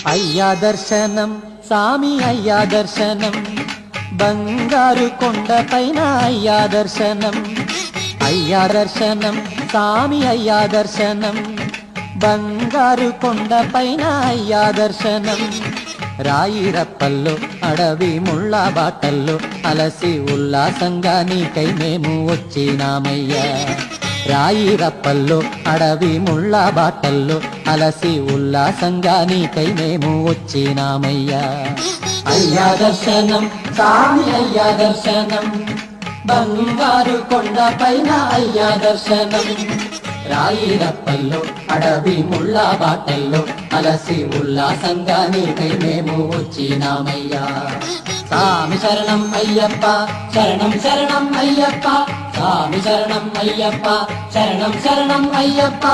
అయ్యా దర్శనం సామి అయ్యా దర్శనం బంగారు కొండపైన అయ్యా దర్శనం అయ్యా దర్శనం సామి అయ్యా దర్శనం బంగారు కొండపైన అయ్యా దర్శనం రాయిరప్పల్లో అడవి ముళ్ళ బాటల్లో అలసి ఉల్లాసంగా నీకై మేము వచ్చినామయ్యా రాయిరప్పల్లో అడవి ముళ్ళ బాటల్లో అలసి ఉల్లాసంగా నీకై మేము వచ్చినామయ్యా అయ్యా దర్శనం సామి అయ్యా దర్శనం బంగారు కొండపైన అయ్యా దర్శనం రాయిరప్పల్లో అడవి ముళ్ళ బాటల్లో అలసి ఉల్లాసంగా నీకై మేము వచ్చినామయ్యా సామి శరణం అయ్యప్ప శరణం శరణం అయ్యప్ప సామి శరణం అయ్యప్ప శరణం శరణం అయ్యప్ప